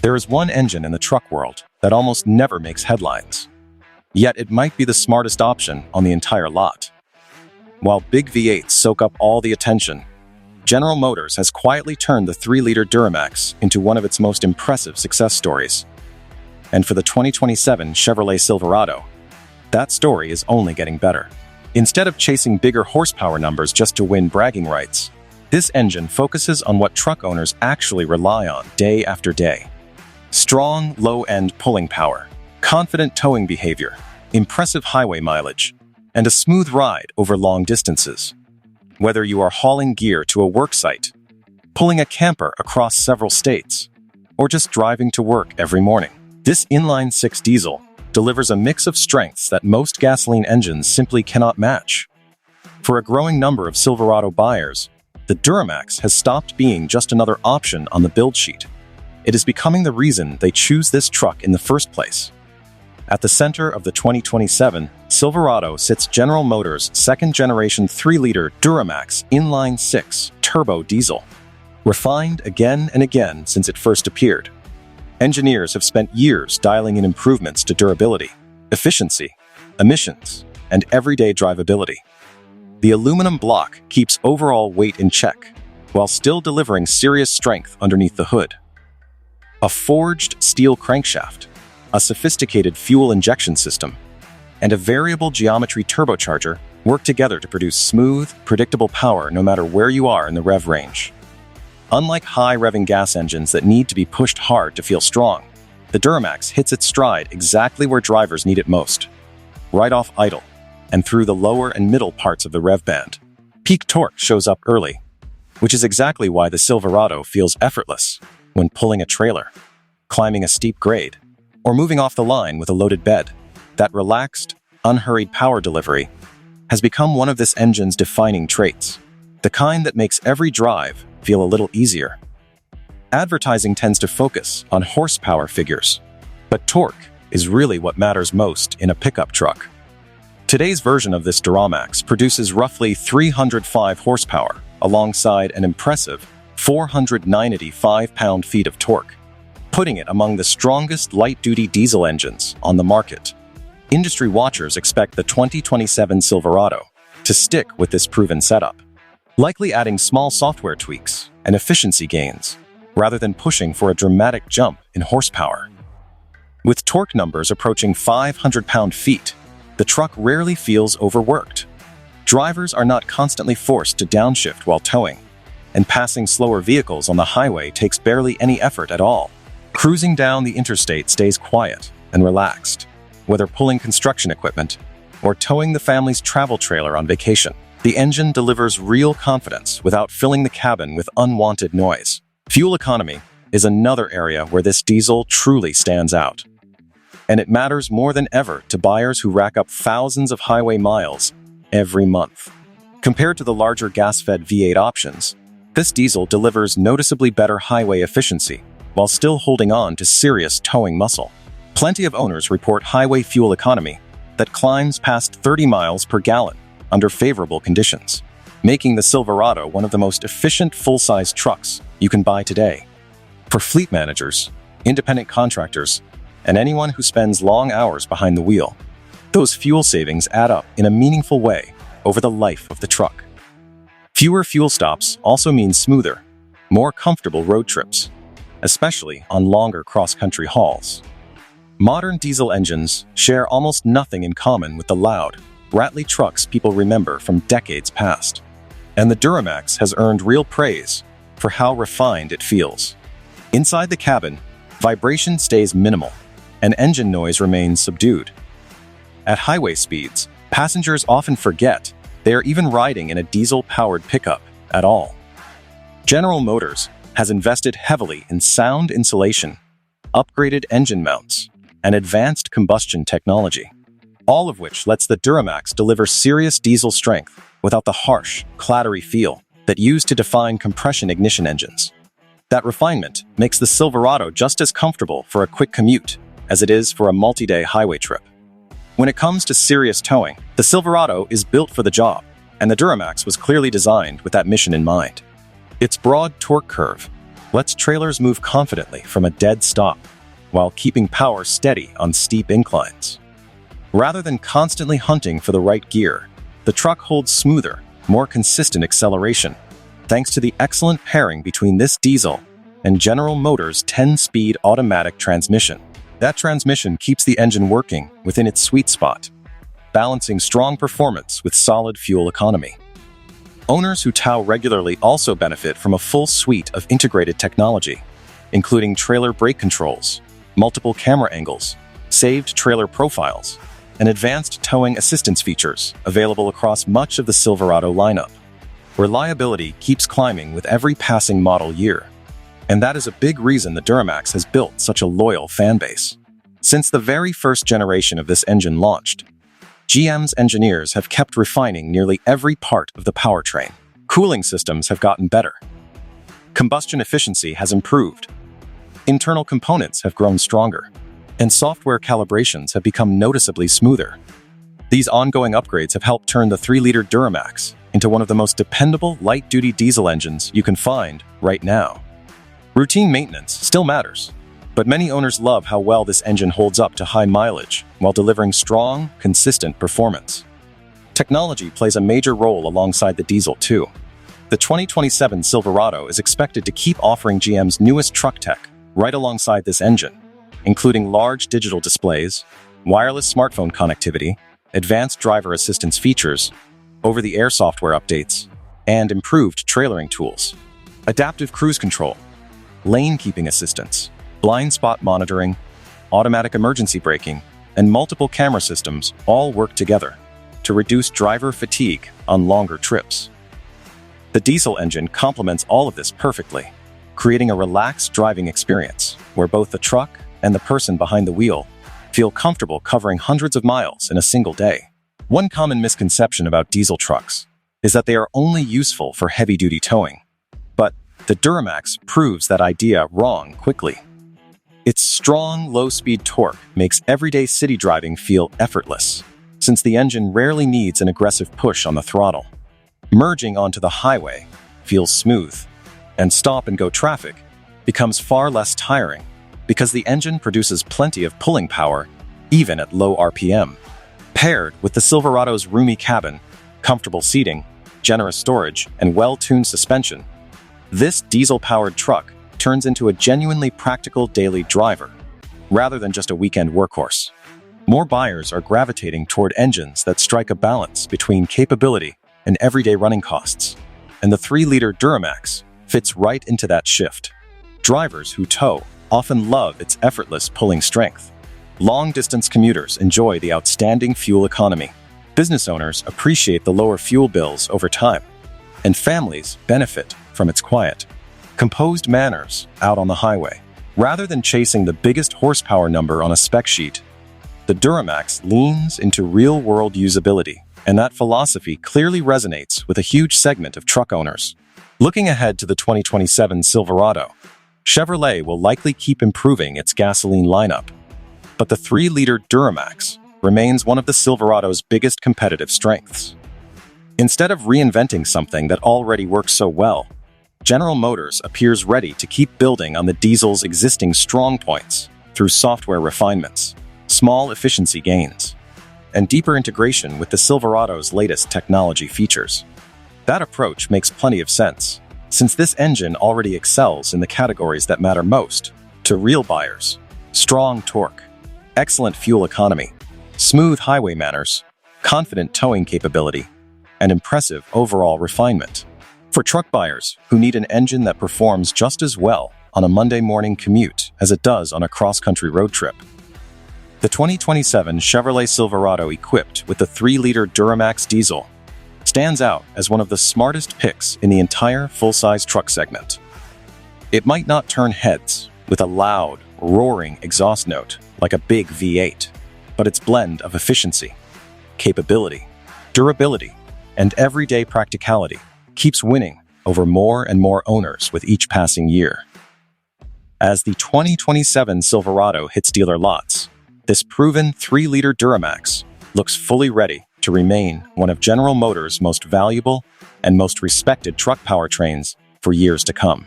There is one engine in the truck world that almost never makes headlines. Yet it might be the smartest option on the entire lot. While big V8s soak up all the attention, General Motors has quietly turned the 3-liter Duramax into one of its most impressive success stories. And for the 2027 Chevrolet Silverado, that story is only getting better. Instead of chasing bigger horsepower numbers just to win bragging rights, this engine focuses on what truck owners actually rely on day after day. Strong, low-end pulling power, confident towing behavior, impressive highway mileage, and a smooth ride over long distances. Whether you are hauling gear to a work site, pulling a camper across several states, or just driving to work every morning, this inline-six diesel delivers a mix of strengths that most gasoline engines simply cannot match. For a growing number of Silverado buyers, the Duramax has stopped being just another option on the build sheet. It is becoming the reason they choose this truck in the first place. At the center of the 2027 Silverado sits General Motors' second-generation 3-liter Duramax Inline-Six Turbo-Diesel. Refined again and again since it first appeared, engineers have spent years dialing in improvements to durability, efficiency, emissions, and everyday drivability. The aluminum block keeps overall weight in check, while still delivering serious strength underneath the hood. A forged steel crankshaft, a sophisticated fuel injection system, and a variable geometry turbocharger work together to produce smooth, predictable power no matter where you are in the rev range. Unlike high-revving gas engines that need to be pushed hard to feel strong, the Duramax hits its stride exactly where drivers need it most, right off idle, and through the lower and middle parts of the rev band. Peak torque shows up early, which is exactly why the Silverado feels effortless when pulling a trailer, climbing a steep grade, or moving off the line with a loaded bed. That relaxed, unhurried power delivery has become one of this engine's defining traits, the kind that makes every drive feel a little easier. Advertising tends to focus on horsepower figures, but torque is really what matters most in a pickup truck. Today's version of this Duramax produces roughly 305 horsepower alongside an impressive 495 pound-feet of torque, putting it among the strongest light-duty diesel engines on the market. Industry watchers expect the 2027 Silverado to stick with this proven setup, likely adding small software tweaks and efficiency gains, rather than pushing for a dramatic jump in horsepower. With torque numbers approaching 500 pound-feet, the truck rarely feels overworked. Drivers are not constantly forced to downshift while towing, and passing slower vehicles on the highway takes barely any effort at all. Cruising down the interstate stays quiet and relaxed, whether pulling construction equipment or towing the family's travel trailer on vacation. The engine delivers real confidence without filling the cabin with unwanted noise. Fuel economy is another area where this diesel truly stands out. And it matters more than ever to buyers who rack up thousands of highway miles every month. Compared to the larger gas-fed V8 options, this diesel delivers noticeably better highway efficiency while still holding on to serious towing muscle. Plenty of owners report highway fuel economy that climbs past 30 miles per gallon under favorable conditions, making the Silverado one of the most efficient full-size trucks you can buy today. For fleet managers, independent contractors, and anyone who spends long hours behind the wheel, those fuel savings add up in a meaningful way over the life of the truck. Fewer fuel stops also mean smoother, more comfortable road trips, especially on longer cross-country hauls. Modern diesel engines share almost nothing in common with the loud, rattly trucks people remember from decades past. And the Duramax has earned real praise for how refined it feels. Inside the cabin, vibration stays minimal, and engine noise remains subdued. At highway speeds, passengers often forget they are even riding in a diesel-powered pickup at all. General Motors has invested heavily in sound insulation, upgraded engine mounts, and advanced combustion technology, all of which lets the Duramax deliver serious diesel strength without the harsh, clattery feel that used to define compression ignition engines. That refinement makes the Silverado just as comfortable for a quick commute as it is for a multi-day highway trip. When it comes to serious towing, the Silverado is built for the job, and the Duramax was clearly designed with that mission in mind. Its broad torque curve, lets trailers move confidently from a dead stop, while keeping power steady on steep inclines. Rather than constantly hunting for the right gear, the truck holds smoother, more consistent acceleration, thanks to the excellent pairing between this diesel and General Motors' 10-speed automatic transmission. That transmission keeps the engine working within its sweet spot, balancing strong performance with solid fuel economy. Owners who tow regularly also benefit from a full suite of integrated technology, including trailer brake controls, multiple camera angles, saved trailer profiles, and advanced towing assistance features available across much of the Silverado lineup. Reliability keeps climbing with every passing model year, and that is a big reason the Duramax has built such a loyal fan base. Since the very first generation of this engine launched, GM's engineers have kept refining nearly every part of the powertrain. Cooling systems have gotten better. Combustion efficiency has improved. Internal components have grown stronger, and software calibrations have become noticeably smoother. These ongoing upgrades have helped turn the 3-liter Duramax into one of the most dependable light-duty diesel engines you can find right now. Routine maintenance still matters, but many owners love how well this engine holds up to high mileage while delivering strong, consistent performance. Technology plays a major role alongside the diesel too. The 2027 Silverado is expected to keep offering GM's newest truck tech right alongside this engine, including large digital displays, wireless smartphone connectivity, advanced driver assistance features, over-the-air software updates, and improved trailering tools. Adaptive cruise control, lane keeping assistance, blind spot monitoring, automatic emergency braking, and multiple camera systems all work together to reduce driver fatigue on longer trips. The diesel engine complements all of this perfectly, creating a relaxed driving experience where both the truck and the person behind the wheel feel comfortable covering hundreds of miles in a single day. One common misconception about diesel trucks is that they are only useful for heavy-duty towing, but the Duramax proves that idea wrong quickly. Its strong, low-speed torque makes everyday city driving feel effortless, since the engine rarely needs an aggressive push on the throttle. Merging onto the highway feels smooth, and stop-and-go traffic becomes far less tiring because the engine produces plenty of pulling power even at low RPM. Paired with the Silverado's roomy cabin, comfortable seating, generous storage, and well-tuned suspension, this diesel-powered truck turns into a genuinely practical daily driver, rather than just a weekend workhorse. More buyers are gravitating toward engines that strike a balance between capability and everyday running costs, and the 3-liter Duramax fits right into that shift. Drivers who tow often love its effortless pulling strength. Long-distance commuters enjoy the outstanding fuel economy. Business owners appreciate the lower fuel bills over time, and families benefit from its quiet, composed manners out on the highway. Rather than chasing the biggest horsepower number on a spec sheet, the Duramax leans into real-world usability, and that philosophy clearly resonates with a huge segment of truck owners. Looking ahead to the 2027 Silverado, Chevrolet will likely keep improving its gasoline lineup, but the 3-liter Duramax remains one of the Silverado's biggest competitive strengths. Instead of reinventing something that already works so well, General Motors appears ready to keep building on the diesel's existing strong points through software refinements, small efficiency gains, and deeper integration with the Silverado's latest technology features. That approach makes plenty of sense, since this engine already excels in the categories that matter most to real buyers: strong torque, excellent fuel economy, smooth highway manners, confident towing capability, and impressive overall refinement. For truck buyers who need an engine that performs just as well on a Monday morning commute as it does on a cross-country road trip, the 2027 Chevrolet Silverado equipped with the 3-liter Duramax diesel stands out as one of the smartest picks in the entire full-size truck segment. It might not turn heads with a loud, roaring exhaust note like a big V8, but its blend of efficiency, capability, durability, and everyday practicality keeps winning over more and more owners with each passing year. As the 2027 Silverado hits dealer lots, this proven 3-liter Duramax looks fully ready to remain one of General Motors' most valuable and most respected truck powertrains for years to come.